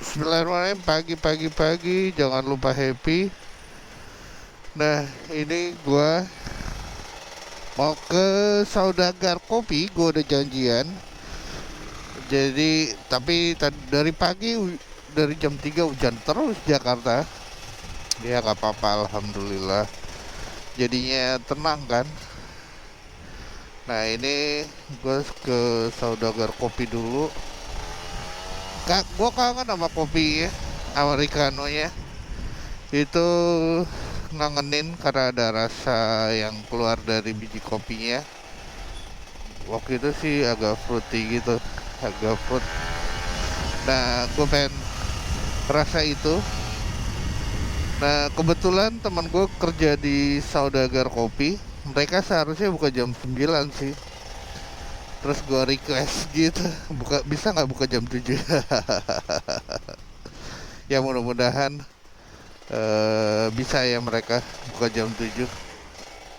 Bismillahirrahmanirrahim. Pagi, jangan lupa happy. Nah, ini gua mau ke Saudagar Kopi. Gua udah janjian. Jadi, tapi dari pagi, dari jam 3 hujan terus Jakarta. Ya gak apa-apa, alhamdulillah. Jadinya tenang kan. Nah, ini gue ke Saudagar Kopi dulu. Gue kangen sama kopi ya, americano ya. Itu ngangenin karena ada rasa yang keluar dari biji kopinya. Waktu itu sih agak fruity gitu, agak fruit. Nah, gue pengen rasa itu. Nah, kebetulan teman gue kerja di Saudagar Kopi. Mereka seharusnya buka jam 9 sih. Terus gue request gitu, bisa nggak buka jam 7? Ya mudah-mudahan bisa ya mereka buka jam 7.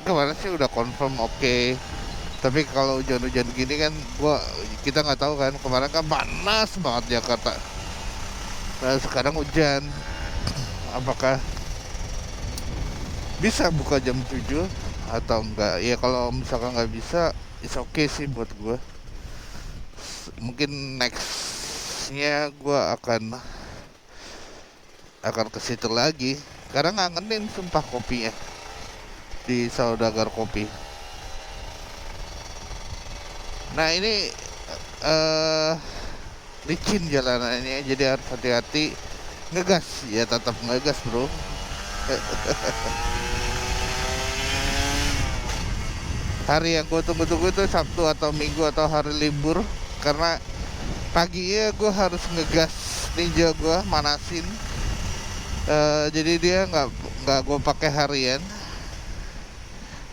Kemarin sih udah confirm oke. Tapi kalau hujan-hujan gini kan kita nggak tahu kan. Kemarin kan panas banget Jakarta. Nah, sekarang hujan. Apakah bisa buka jam 7 atau enggak? Ya kalau misalkan nggak bisa, it's okay sih buat gue. Mungkin nextnya gue akan ke situ lagi. Karena ngangenin sumpah kopinya di Saudagar Kopi. Nah ini eh licin jalanannya, jadi harus hati-hati. Ngegas ya, tetap ngegas bro. Hari yang gue tunggu-tunggu itu Sabtu atau Minggu atau hari libur, karena paginya gue harus ngegas ninja gue manasin. Jadi dia nggak gue pakai harian.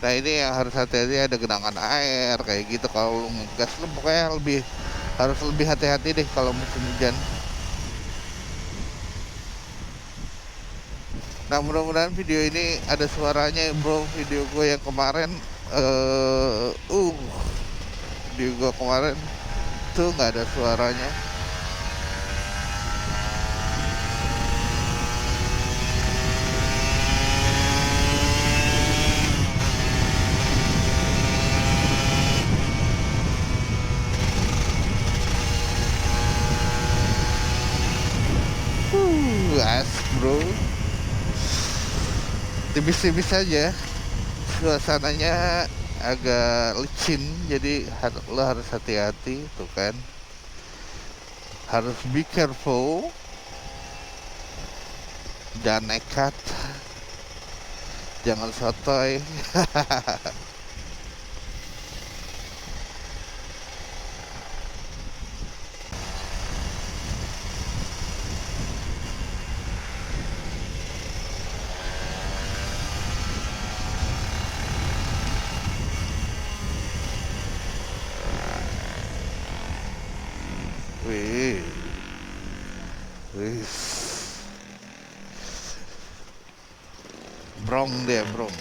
Nah ini yang harus hati-hati, ada genangan air kayak gitu. Kalau lu ngegas lu pokoknya harus lebih hati-hati deh kalau musim hujan. Nah mudah-mudahan video ini ada suaranya ya bro. Video gue yang kemarin uh, uh video gue kemarin tuh nggak ada suaranya. Asik bro, tipis-tipis aja. Suasananya agak licin, jadi lo harus hati-hati tuh kan. Harus be careful, jangan nekat, jangan sotoy. Wih, wih, brong dia brong.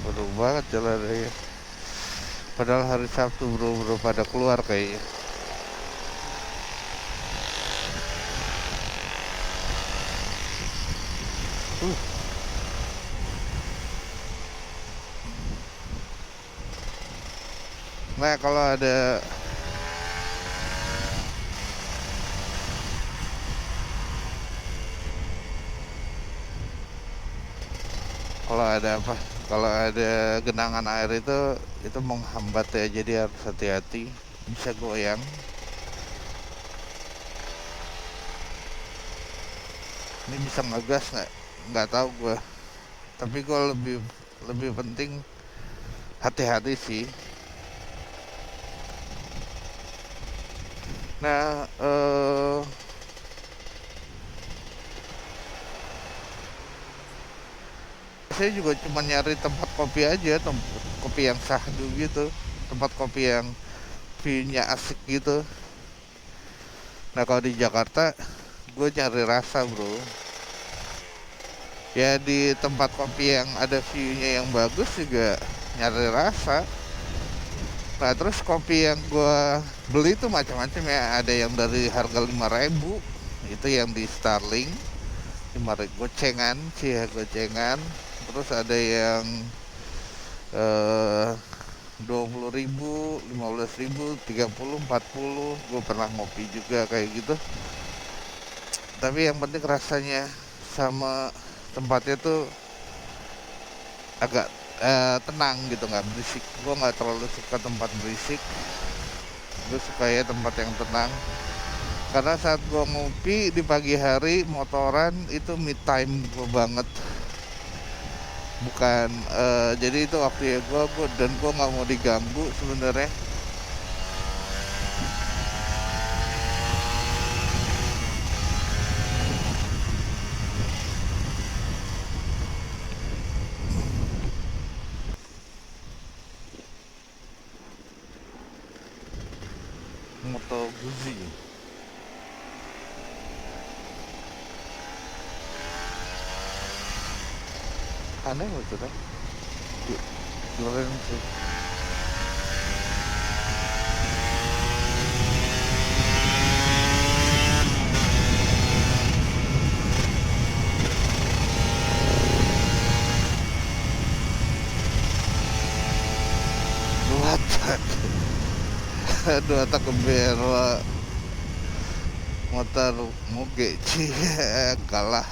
Baru banget jalannya. Padahal hari Sabtu bro pada keluar kayaknya. Nah kalau ada apa? Kalau ada genangan air itu menghambat ya, jadi harus hati-hati. Bisa goyang. Ini bisa ngegas nggak? Nggak tahu gue. Tapi gue lebih lebih penting hati-hati sih. Nah, saya juga cuma nyari tempat kopi aja, tempat kopi yang sahdu gitu, tempat kopi yang view-nya asik gitu. Nah kalau di Jakarta, gue nyari rasa bro. Ya di tempat kopi yang ada view-nya yang bagus juga nyari rasa. Nah terus kopi yang gua beli tuh macam-macam ya. Ada yang dari harga 5.000, itu yang di Starling, 5.000 gocengan sih ya, gocengan. Terus ada yang eh 20.000, 15.000, 30, 40. Gue pernah ngopi juga kayak gitu. Tapi yang penting rasanya sama tempatnya tuh agak tenang gitu, nggak berisik. Gue nggak terlalu suka tempat berisik. Gue suka ya tempat yang tenang. Karena saat gue ngopi di pagi hari motoran itu me time gue banget. Bukan jadi itu waktu ya gue dan gue nggak mau diganggu sebenarnya. Moto Guzzi aneh maksudnya, keren sih. Dua tak dua tak kebera motor moge cie kalah.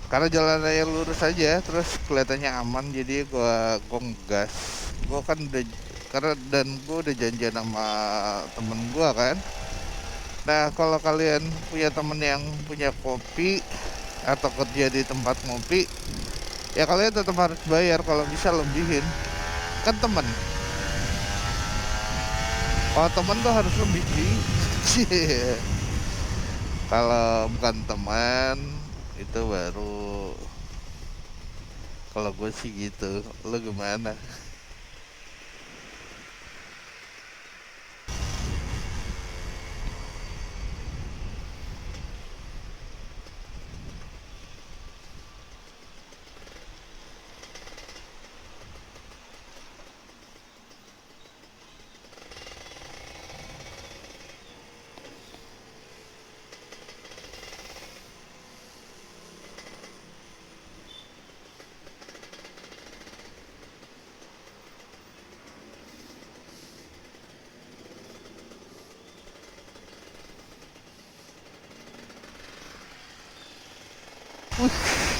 Karena jalannya lurus aja terus kelihatannya aman, jadi gua ngegas. Gua kan udah karena dan gua udah janjian sama temen gua kan. Nah kalau kalian punya temen yang punya kopi atau kerja di tempat ngopi, ya kalian tetap harus bayar, kalau bisa lebihin. Kan temen, kalau temen tuh harus lebih sih. Cie. Kalau bukan teman itu baru, kalau gue sih gitu. Lo gimana?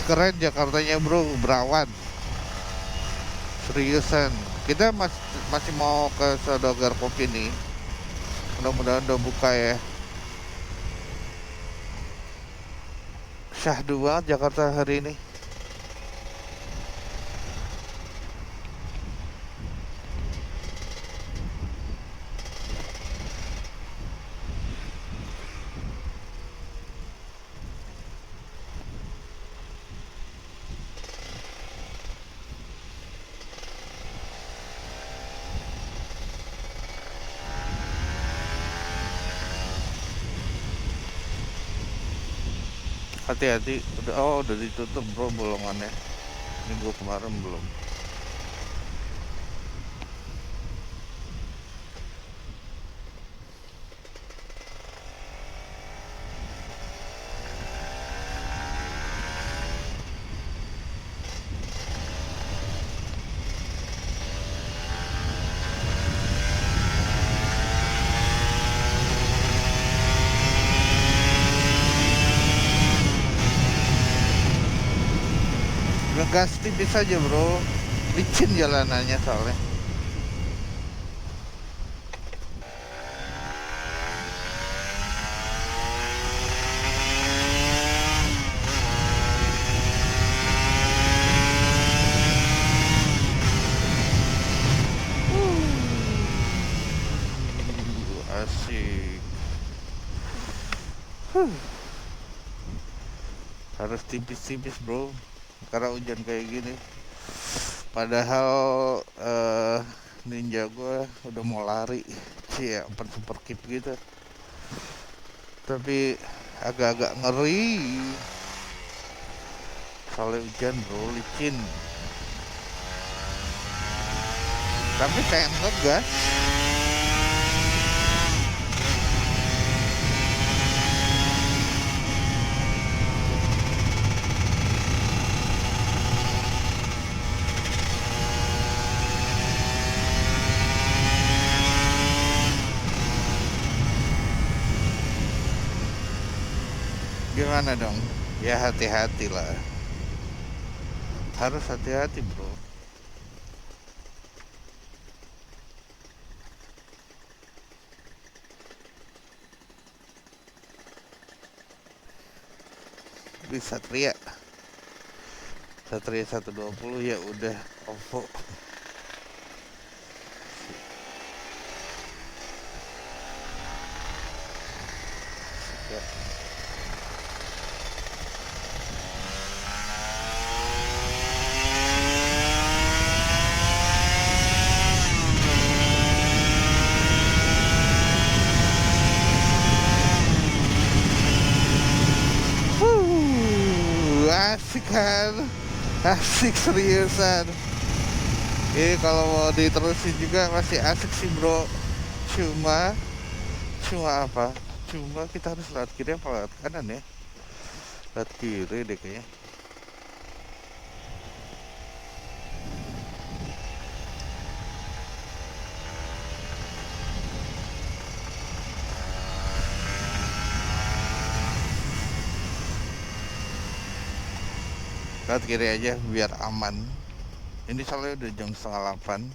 Keren Jakartanya bro, berawan. Seriusan. Kita masih mau ke Saudagar Kopi nih. Mudah-mudahan udah buka ya. Syahdu banget Jakarta hari ini. Hati-hati. Udah ditutup bro bolongannya. Minggu kemarin belum. Ngegas tipis aja bro. Licin jalanannya soalnya. Asik. Harus tipis-tipis bro, karena hujan kayak gini. Padahal ninja gue udah mau lari, cie, super keep gitu. Tapi agak-agak ngeri. soalnya hujan bro, licin. Tapi pengen ngegas. Gimana dong? Ya hati-hati lah. Harus hati-hati bro. Bisa Satria 120 ya udah OVO. Ya. Asik kan? Asik seriusan. Ini kalau mau diterusin juga masih asik sih bro. Cuma apa? Cuma kita harus lewat kiri apa lewat kanan ya? Lewat kiri deh kayaknya. Lewat kiri aja biar aman. Ini soalnya udah jam 7:30.